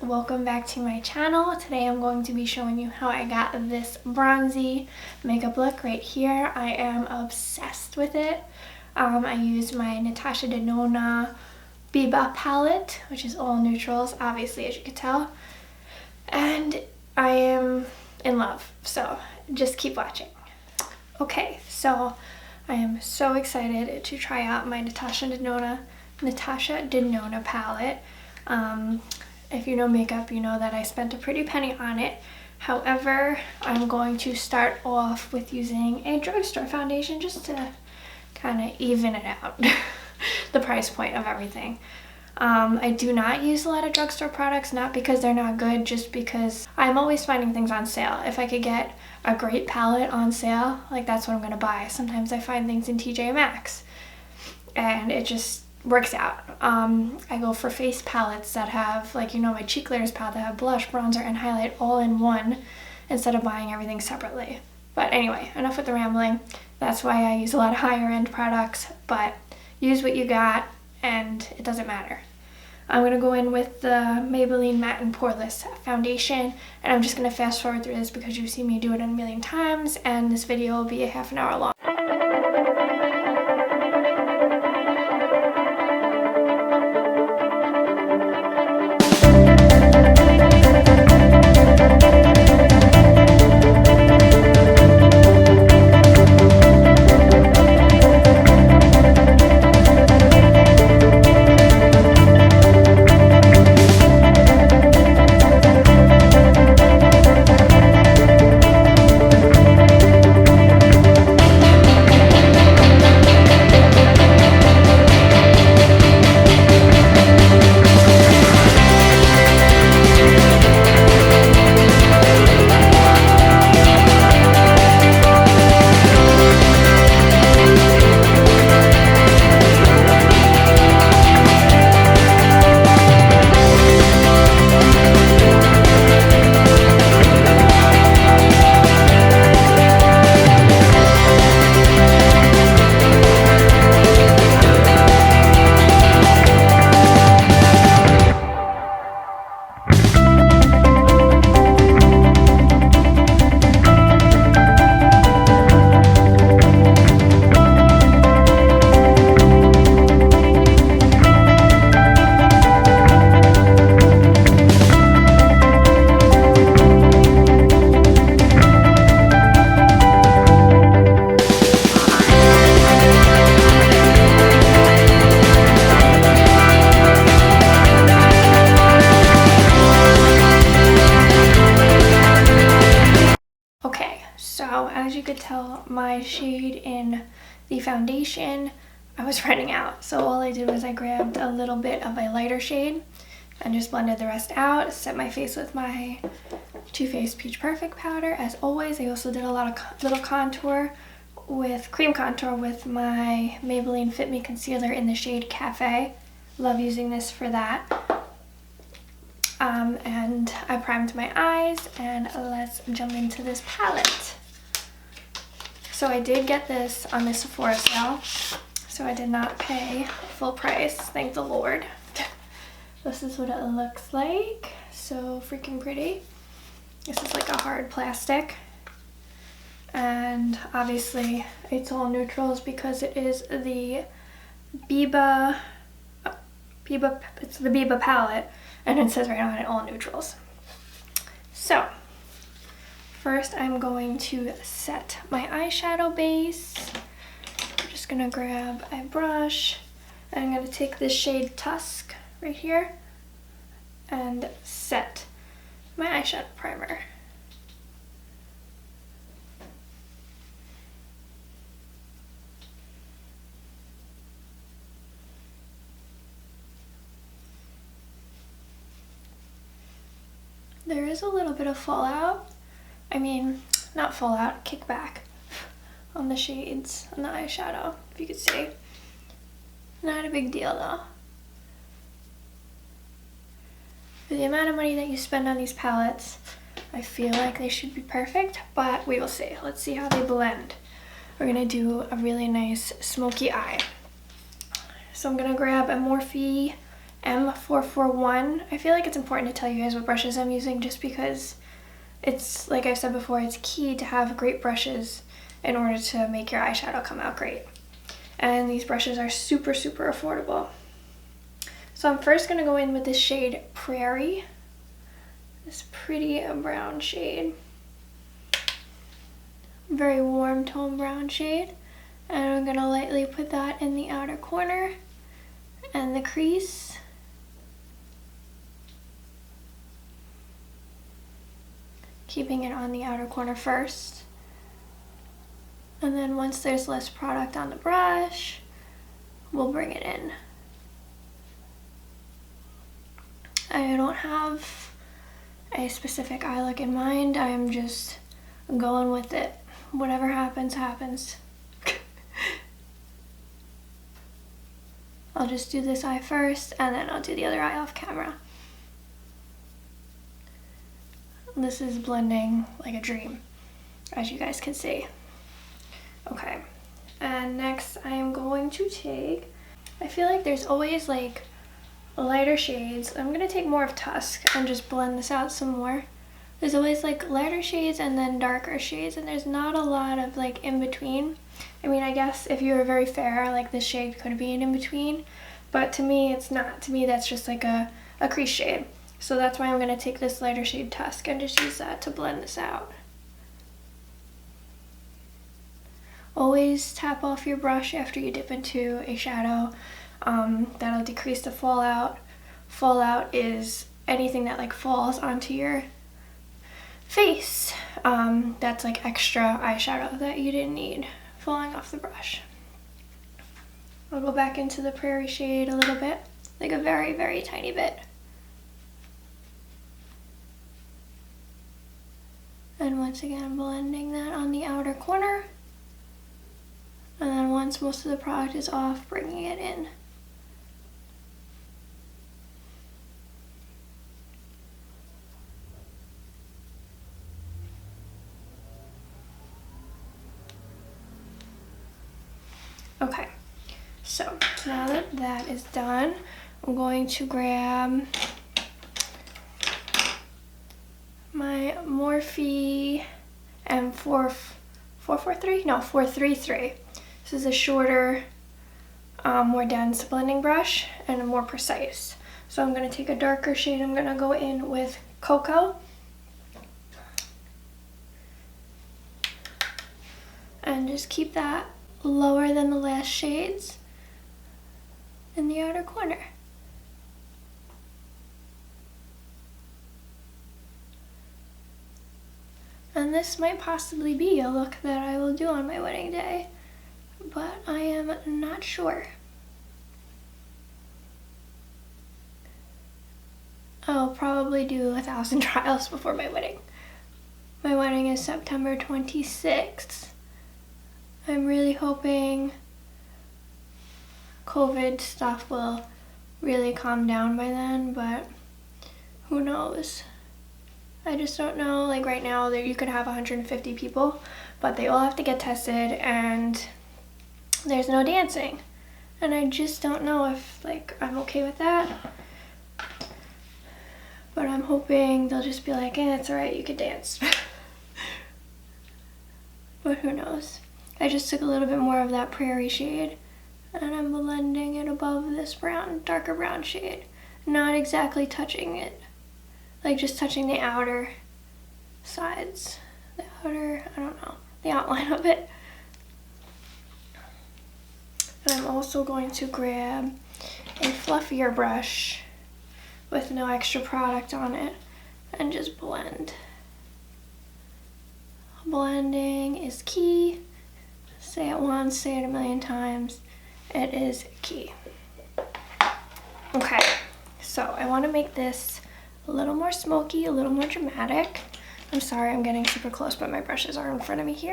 welcome back to my channel. Today I'm going to be showing you how I got this bronzy makeup look right here. I am obsessed with it. I used my Natasha Denona Biba Palette, which is all neutrals, obviously, as you can tell. And I am in love, so just keep watching. Okay, so I am so excited to try out my Natasha Denona palette. If you know makeup, you know that I spent a pretty penny on it. However, I'm going to start off with using a drugstore foundation just to kind of even it out, the price point of everything. I do not use a lot of drugstore products, not because they're not good, just because I'm always finding things on sale. If I could get a great palette on sale, like that's what I'm gonna buy. Sometimes I find things in TJ Maxx and it just works out. I go for face palettes that have, like, you know, my cheek layers palette that have blush, bronzer, and highlight all in one instead of buying everything separately. But anyway, enough with the rambling. That's why I use a lot of higher end products, but use what you got and it doesn't matter. I'm going to go in with the Maybelline Matte and Poreless Foundation, and I'm just going to fast forward through this because you've seen me do it a million times, and this video will be a half an hour long. As you could tell, my shade in the foundation, I was running out. So all I did was I grabbed a little bit of a lighter shade and just blended the rest out. Set my face with my Too Faced Peach Perfect powder. As always, I also did a lot of little contour with cream contour with my Maybelline Fit Me Concealer in the shade Cafe. Love using this for that. And I primed my eyes, and let's jump into this palette. So I did get this on the Sephora sale, so I did not pay full price, thank the Lord. This is what it looks like. So freaking pretty. This is like a hard plastic. And obviously it's all neutrals because it is the Biba palette, and it says right on it all neutrals. So first, I'm going to set my eyeshadow base. I'm just going to grab a brush, and I'm going to take this shade Tusk right here and set my eyeshadow primer. There is a little bit of fallout. I mean, not fallout, kickback on the shades, on the eyeshadow, if you could see. Not a big deal though. For the amount of money that you spend on these palettes, I feel like they should be perfect, but we will see. Let's see how they blend. We're gonna do a really nice smoky eye. So I'm gonna grab a Morphe M441. I feel like it's important to tell you guys what brushes I'm using just because it's, like I've said before, it's key to have great brushes in order to make your eyeshadow come out great. And these brushes are super, super affordable. So I'm first going to go in with this shade Prairie. This pretty brown shade. Very warm tone brown shade. And I'm going to lightly put that in the outer corner and the crease. Keeping it on the outer corner first. And then once there's less product on the brush, we'll bring it in. I don't have a specific eye look in mind. I'm just going with it. Whatever happens, happens. I'll just do this eye first, and then I'll do the other eye off camera. This is blending like a dream, as you guys can see. Okay, and next I am going to take, I feel like there's always like lighter shades. I'm gonna take more of Tusk and just blend this out some more. There's always like lighter shades and then darker shades, and there's not a lot of like in between. I mean, I guess if you're very fair, like this shade could be an in between, but to me it's not. To me that's just like a crease shade. So that's why I'm gonna take this lighter shade Tusk and just use that to blend this out. Always tap off your brush after you dip into a shadow. That'll decrease the fallout. Fallout is anything that like falls onto your face. That's like extra eyeshadow that you didn't need falling off the brush. I'll go back into the Prairie shade a little bit, like a very, very tiny bit. And once again, blending that on the outer corner. And then once most of the product is off, bringing it in. Okay, so now that that is done, I'm going to grab my Morphe M433? No, 433. This is a shorter, more dense blending brush and more precise. So I'm going to take a darker shade. I'm going to go in with Cocoa. And just keep that lower than the last shades in the outer corner. And this might possibly be a look that I will do on my wedding day, but I am not sure. I'll probably do 1,000 trials before my wedding. My wedding is September 26th. I'm really hoping COVID stuff will really calm down by then, but who knows? I just don't know. Like right now, you could have 150 people, but they all have to get tested and there's no dancing. And I just don't know if like I'm okay with that. But I'm hoping they'll just be like, it's alright, you could dance. But who knows? I just took a little bit more of that Prairie shade and I'm blending it above this brown, darker brown shade. Not exactly touching it. Like just touching the outer sides. The outer, I don't know, the outline of it. And I'm also going to grab a fluffier brush with no extra product on it and just blend. Blending is key. Say it once, say it a million times. It is key. Okay, so I want to make this a little more smoky, a little more dramatic. I'm sorry I'm getting super close, but my brushes are in front of me here.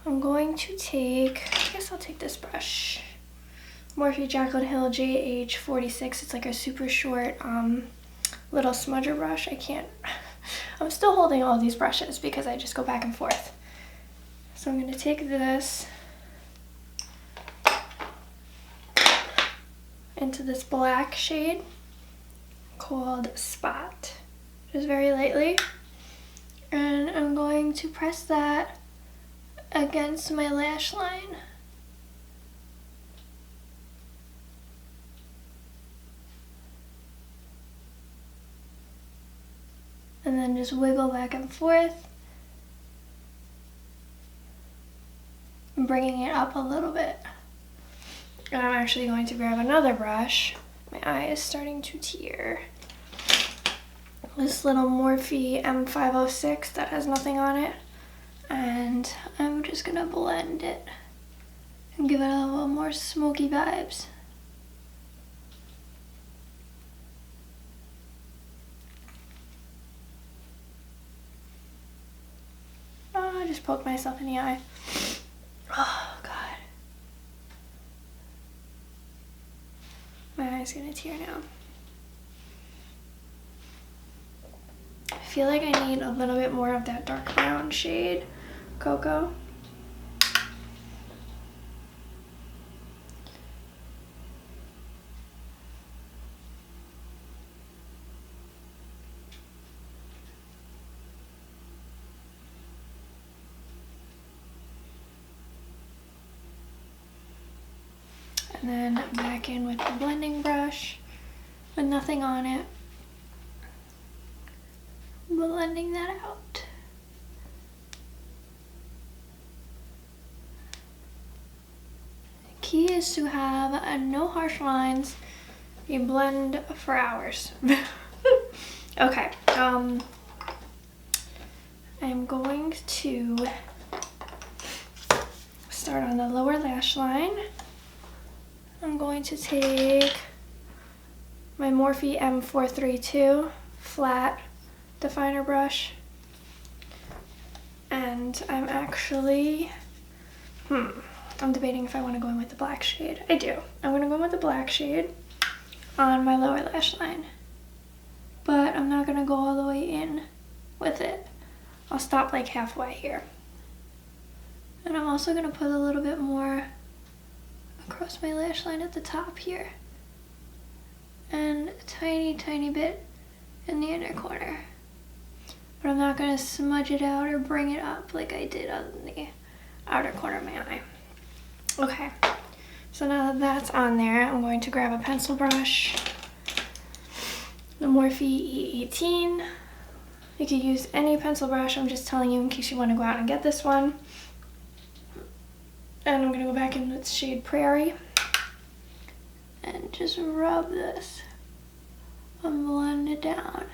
I'm going to take, I guess I'll take this brush. Morphe Jaclyn Hill JH46. It's like a super short little smudger brush. I'm still holding all these brushes because I just go back and forth. So I'm going to take this into this black shade called Spot, just very lightly. And I'm going to press that against my lash line. And then just wiggle back and forth, bringing it up a little bit. And I'm actually going to grab another brush. My eye is starting to tear. This little Morphe M506 that has nothing on it. And I'm just gonna blend it and give it a little more smoky vibes. Oh, I just poked myself in the eye. Oh, God. My eye's gonna tear now. I feel like I need a little bit more of that dark brown shade, Cocoa. And then back in with the blending brush with nothing on it. Blending that out. The key is to have no harsh lines. You blend for hours. Okay, I'm going to start on the lower lash line. I'm going to take my Morphe M432 flat definer brush, and I'm actually, I'm debating if I want to go in with the black shade. I do. I'm going to go in with the black shade on my lower lash line, but I'm not going to go all the way in with it. I'll stop like halfway here. And I'm also going to put a little bit more across my lash line at the top here, and a tiny bit in the inner corner. But I'm not going to smudge it out or bring it up like I did on the outer corner of my eye. Okay, so now that that's on there, I'm going to grab a pencil brush, the Morphe E18. You could use any pencil brush, I'm just telling you in case you want to go out and get this one. And I'm going to go back in with the shade Prairie and just rub this and blend it down.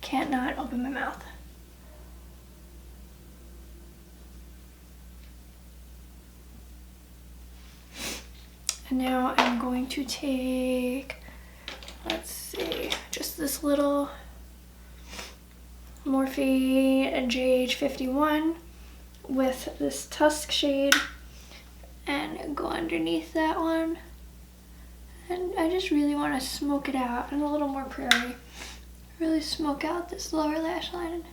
Can't not open my mouth. And now I'm going to take, let's see, just this little Morphe JH51 with this Tusk shade and go underneath that one. And I just really want to smoke it out, and a little more Prairie. Really smoke out this lower lash line.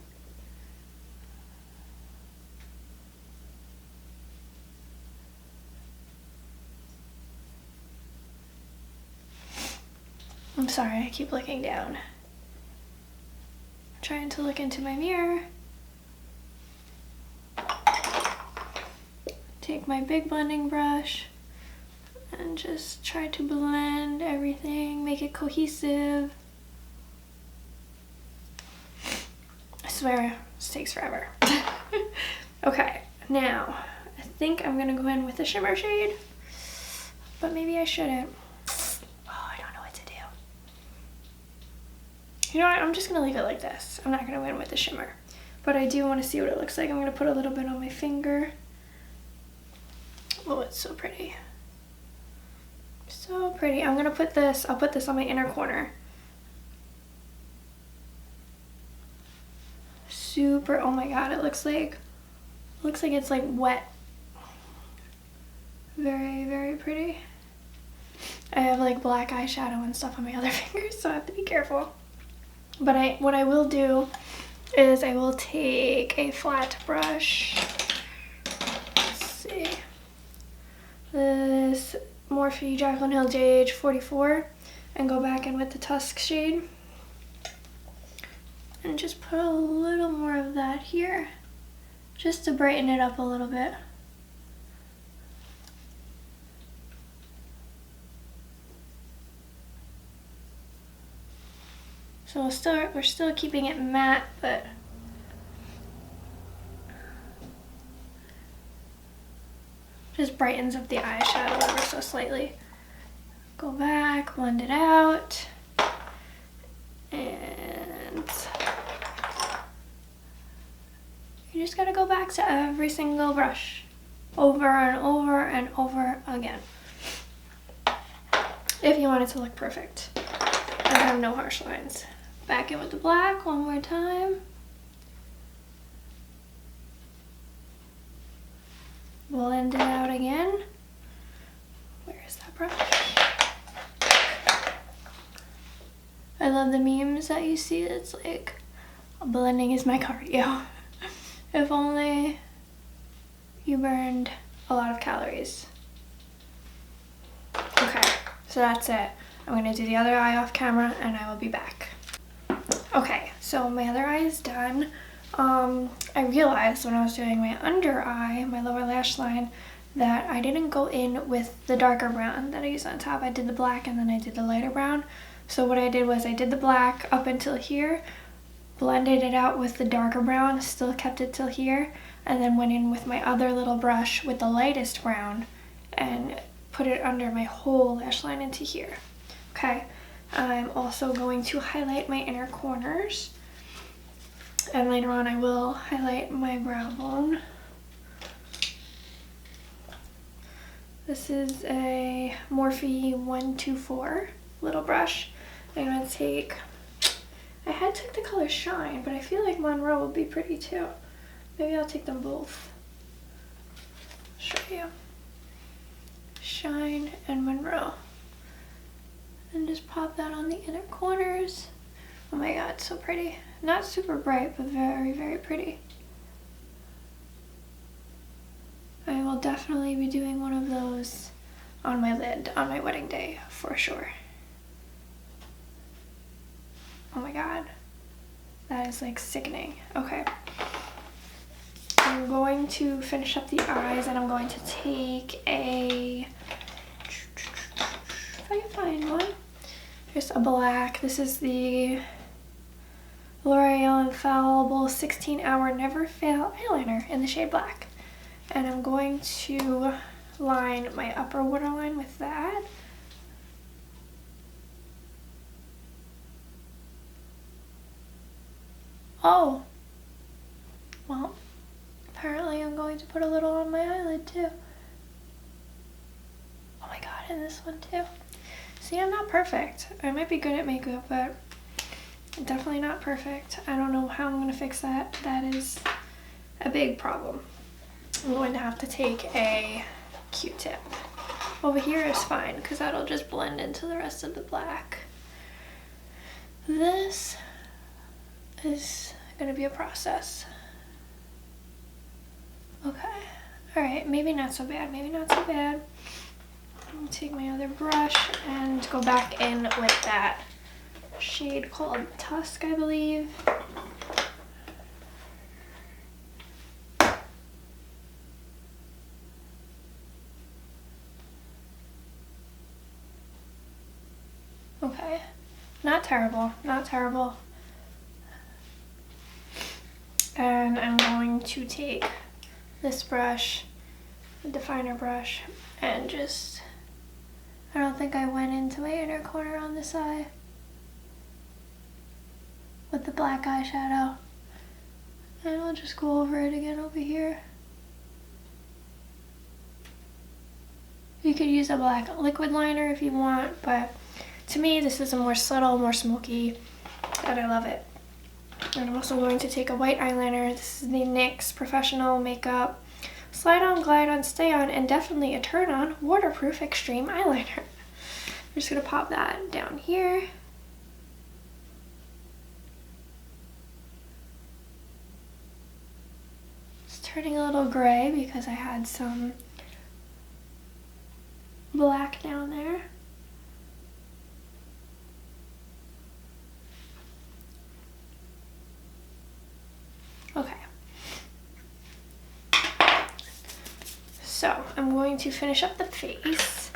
I'm sorry, I keep looking down. I'm trying to look into my mirror. Take my big blending brush and just try to blend everything, make it cohesive. I swear, this takes forever. Okay, now I think I'm gonna go in with a shimmer shade, but maybe I shouldn't. You know what, I'm just going to leave it like this. I'm not going to go in with the shimmer. But I do want to see what it looks like. I'm going to put a little bit on my finger. Oh, it's so pretty. So pretty. I'm going to put this, I'll put this on my inner corner. Super, oh my god, it looks like it's like wet. Very, very pretty. I have like black eyeshadow and stuff on my other fingers, so I have to be careful. But what I will do is I will take a flat brush. Let's see. This Morphe Jaclyn Hill JH 44 and go back in with the Tusk shade. And just put a little more of that here, just to brighten it up a little bit. So we're still keeping it matte, but just brightens up the eyeshadow ever so slightly. Go back, blend it out, and you just gotta go back to every single brush, over and over and over again, if you want it to look perfect and have no harsh lines. Back in with the black one more time. Blend it out again. Where is that brush? I love the memes that you see. It's like, blending is my cardio. If only you burned a lot of calories. Okay, so that's it. I'm gonna do the other eye off camera and I will be back. Okay, so my other eye is done. I realized when I was doing my under eye, my lower lash line, that I didn't go in with the darker brown that I used on top. I did the black and then I did the lighter brown. So what I did was I did the black up until here, blended it out with the darker brown, still kept it till here, and then went in with my other little brush with the lightest brown and put it under my whole lash line into here. Okay, I'm also going to highlight my inner corners. And later on I will highlight my brow bone. This is a Morphe 124 little brush. I'm going to take, I had took the color Shine, but I feel like Monroe would be pretty too. Maybe I'll take them both. Show you. Shine and Monroe. And just pop that on the inner corners. Oh my god, so pretty. Not super bright, but very, very pretty. I will definitely be doing one of those on my lid on my wedding day, for sure. Oh my god. That is like sickening. Okay. I'm going to finish up the eyes and I'm going to take a, if I can find one, just a black. This is the L'Oreal Infallible 16-Hour Never Fail Eyeliner in the shade black. And I'm going to line my upper waterline with that. Oh, well, apparently I'm going to put a little on my eyelid too. Oh my god, and this one too. See, I'm not perfect. I might be good at makeup, but definitely not perfect. I don't know how I'm going to fix that. That is a big problem. I'm going to have to take a Q-tip. Over here is fine because that'll just blend into the rest of the black. This is going to be a process. Okay. Alright, maybe not so bad. Maybe not so bad. I'm going to take my other brush and go back in with that shade called Tusk, I believe. Okay, not terrible, not terrible. And I'm going to take this brush, the definer brush, and just, I don't think I went into my inner corner on this eye with the black eyeshadow. And I'll just go over it again over here. You could use a black liquid liner if you want, but to me this is a more subtle, more smoky, and I love it. And I'm also going to take a white eyeliner. This is the NYX Professional Makeup Slide On, Glide On, Stay On, and definitely a Turn On Waterproof Extreme Eyeliner. I'm just going to pop that down here. turning a little gray because I had some black down there. Okay. So I'm going to finish up the face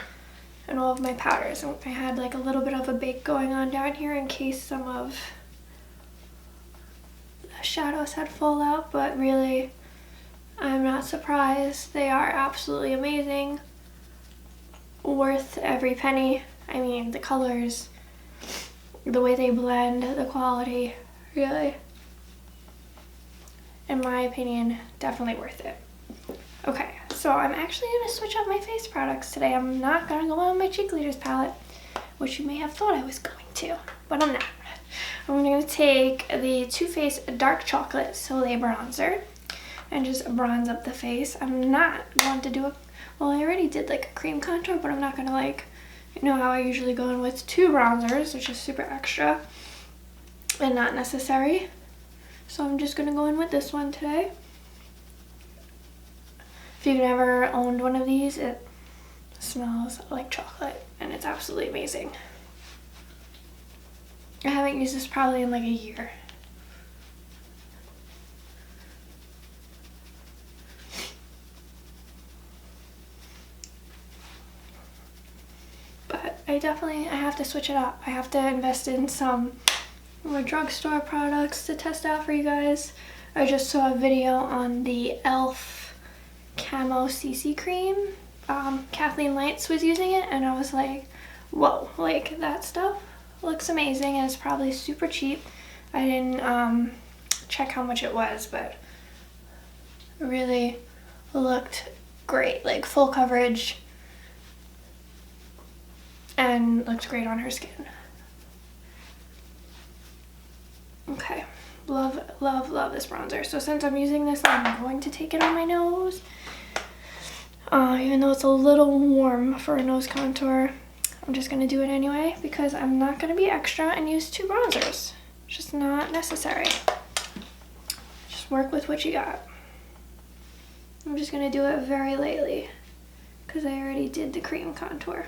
and all of my powders. I had like a little bit of a bake going on down here in case some of the shadows had fall out, but really I'm not surprised. They are absolutely amazing. Worth every penny. I mean, the colors, the way they blend, the quality, really, in my opinion, definitely worth it. Okay, so I'm actually going to switch up my face products today. I'm not going to go on my Cheek Leaders palette, which you may have thought I was going to, but I'm not. I'm going to take the Too Faced Dark Chocolate Soleil Bronzer and just bronze up the face. I'm not going to do well, I already did like a cream contour, but I'm not going to like, you know how I usually go in with 2 bronzers, which is super extra and not necessary. So I'm just going to go in with this one today. If you've never owned one of these, it smells like chocolate and it's absolutely amazing. I haven't used this probably in like a year. But I have to switch it up. I have to invest in some more drugstore products to test out for you guys. I just saw a video on the e.l.f. Camo CC cream. Kathleen Lights was using it and I was like, whoa, like that stuff looks amazing and it's probably super cheap. I didn't check how much it was, but it really looked great, like full coverage, and looked great on her skin. Okay, love, love, love this bronzer. So since I'm using this, I'm going to take it on my nose. Even though it's a little warm for a nose contour, I'm just going to do it anyway because I'm not going to be extra and use 2 bronzers. It's just not necessary. Just work with what you got. I'm just going to do it very lightly because I already did the cream contour.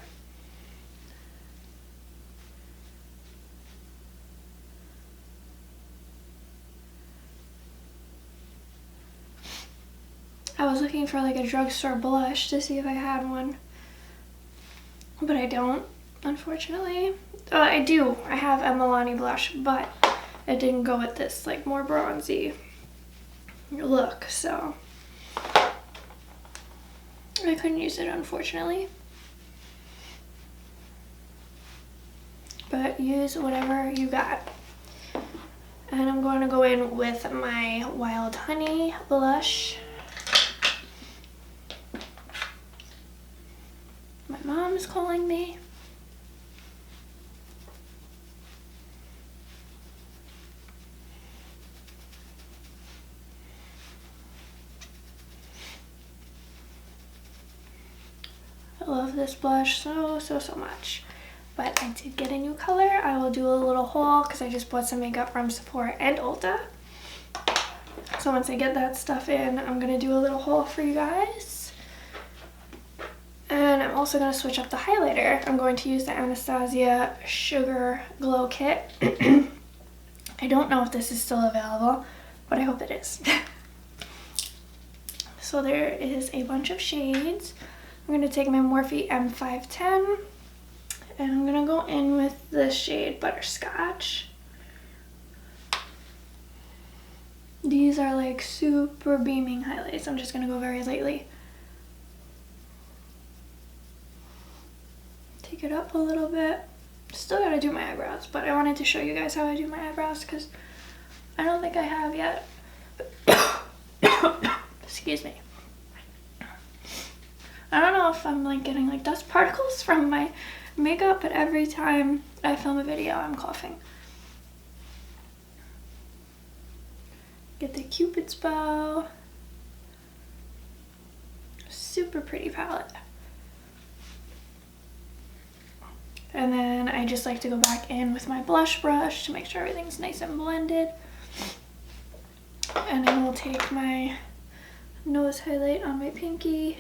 I was looking for like a drugstore blush to see if I had one, but I don't, unfortunately. I do. I have a Milani blush, but it didn't go with this like more bronzy look, so I couldn't use it, unfortunately. But use whatever you got. And I'm going to go in with my Wild Honey blush. My mom's calling me. I love this blush so much. But I did get a new color. I will do a little haul because I just bought some makeup from Sephora and Ulta. So once I get that stuff in, I'm going to do a little haul for you guys. And I'm also going to switch up the highlighter. I'm going to use the Anastasia Sugar Glow Kit. I don't know if this is still available, but I hope it is. So there is a bunch of shades. I'm going to take my Morphe M510 and I'm going to go in with the shade Butterscotch. These are like super beaming highlights. I'm just going to go very lightly. Take it up a little bit. Still got to do my eyebrows, but I wanted to show you guys how I do my eyebrows because I don't think I have yet. Excuse me. I don't know if I'm like getting like dust particles from my makeup, but every time I film a video I'm coughing. Get the Cupid's bow. Super pretty palette. And then I just like to go back in with my blush brush to make sure everything's nice and blended. And then we'll take my nose highlight on my pinky.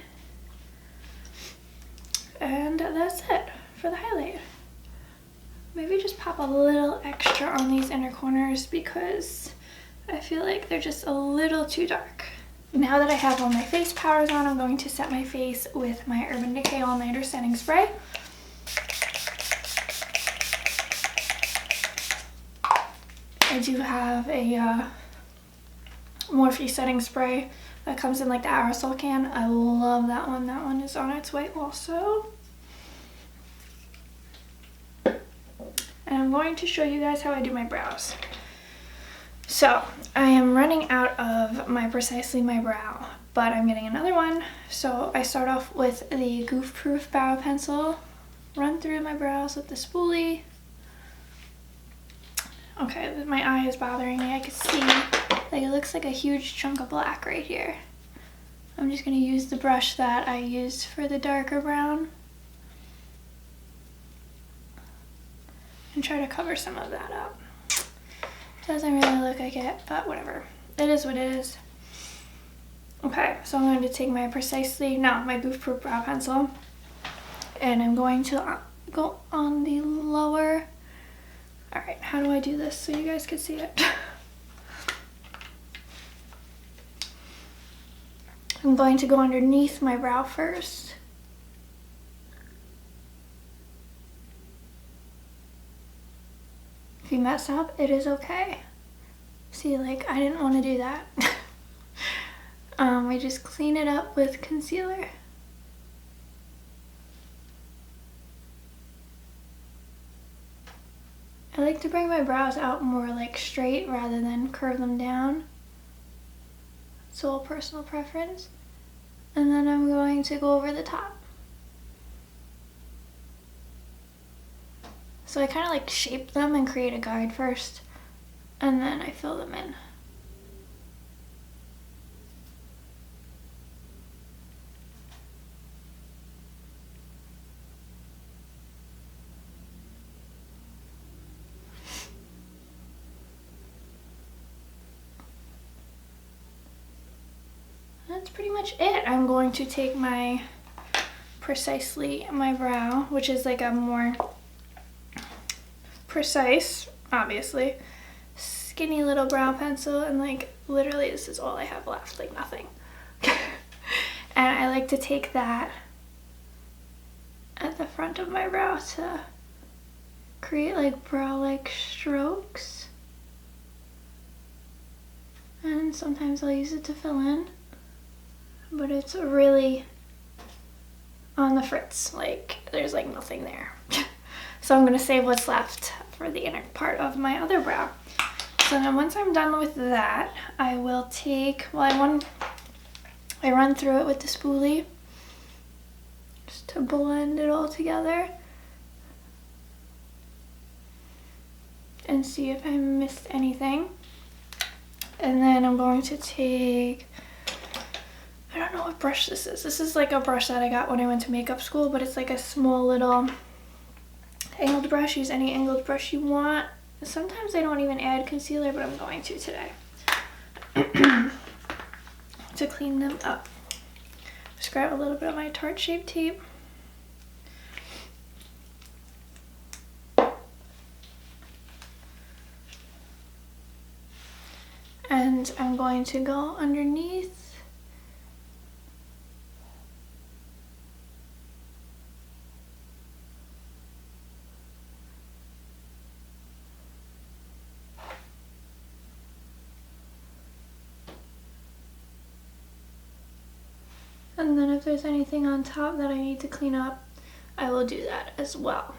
And that's it for the highlight. Maybe just pop a little extra on these inner corners because I feel like they're just a little too dark. Now that I have all my face powders on, I'm going to set my face with my Urban Decay All Nighter Setting Spray. I do have a Morphe setting spray that comes in like the aerosol can. I love that one. That one is on its way also. And I'm going to show you guys how I do my brows. So I am running out of my Precisely My Brow, but I'm getting another one. So I start off with the Goof Proof Brow Pencil, run through my brows with the spoolie. Okay, my eye is bothering me. I can see like it looks like a huge chunk of black right here. I'm just going to use the brush that I used for the darker brown and try to cover some of that up. Doesn't really look like it, but whatever. It is what it is. Okay, so I'm going to take my my Goof Proof Brow Pencil, and I'm going to go on the lower. Alright, how do I do this so you guys can see it? I'm going to go underneath my brow first. If you mess up, it is okay. See, like, I didn't want to do that. I just clean it up with concealer. I like to bring my brows out more like straight rather than curve them down. It's all personal preference. And then I'm going to go over the top. So I kind of like shape them and create a guide first, and then I fill them in. That's pretty much it. I'm going to take my Precisely My Brow, which is like a more precise, obviously, skinny little brow pencil, and like literally this is all I have left, like nothing. And I like to take that at the front of my brow to create like brow-like strokes. And sometimes I'll use it to fill in, but it's really on the fritz, like there's like nothing there. So I'm gonna save what's left for the inner part of my other brow. So then once I'm done with that, I will take, well, I run through it with the spoolie just to blend it all together and see if I missed anything. And then I'm going to take, I don't know what brush this is. This is like a brush that I got when I went to makeup school, but it's like a small little angled brush. Use any angled brush you want. Sometimes they don't even add concealer, but I'm going to today to clean them up. Just grab a little bit of my Tarte Shape Tape. And I'm going to go underneath. And then if there's anything on top that I need to clean up, I will do that as well.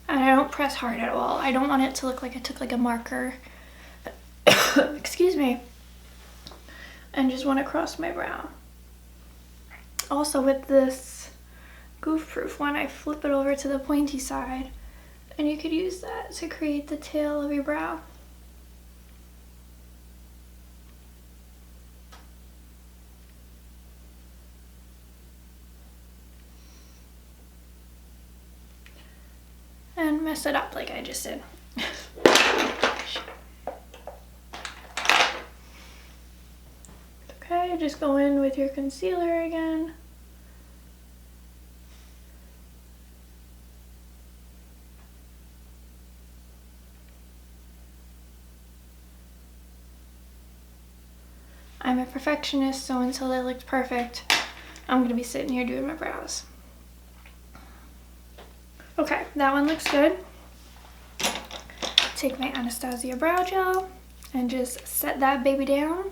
And I don't press hard at all. I don't want it to look like I took like a marker, excuse me, and just went across my brow. Also with this Goof Proof one, I flip it over to the pointy side, and you could use that to create the tail of your brow. mess it up like I just did. Okay, just go in with your concealer again. I'm a perfectionist, so until it looks perfect, I'm gonna be sitting here doing my brows. Okay, that one looks good. Take my Anastasia brow gel and just set that baby down.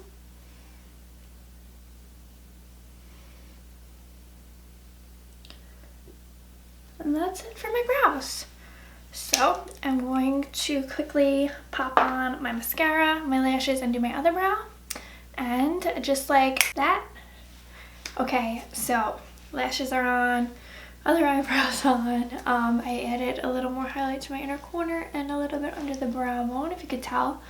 And that's it for my brows. So I'm going to quickly pop on my mascara, my lashes, and do my other brow. And just like that. Okay, so lashes are on, other eyebrows on. I added a little more highlight to my inner corner and a little bit under the brow bone, if you could tell.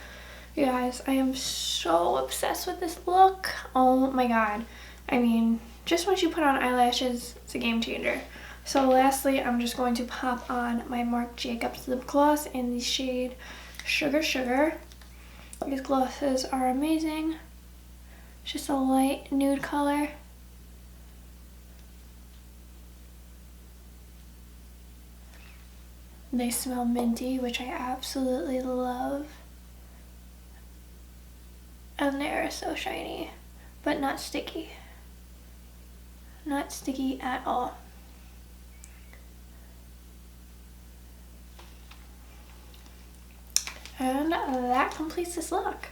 You guys, I am so obsessed with this look. Oh my god. I mean, just once you put on eyelashes, it's a game changer. So lastly, I'm just going to pop on my Marc Jacobs lip gloss in the shade Sugar Sugar. These glosses are amazing. Just a light nude color. They smell minty, which I absolutely love. And they are so shiny, but not sticky. Not sticky at all. And that completes this look.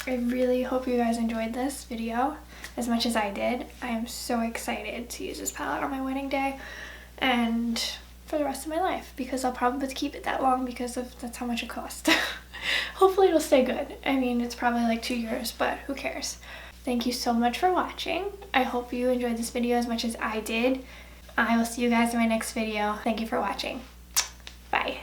I really hope you guys enjoyed this video as much as I did. I am so excited to use this palette on my wedding day and for the rest of my life, because I'll probably keep it that long because that's how much it costs. Hopefully it'll stay good. I mean, it's probably like 2 years, but who cares? Thank you so much for watching. I hope you enjoyed this video as much as I did. I will see you guys in my next video. Thank you for watching. Bye.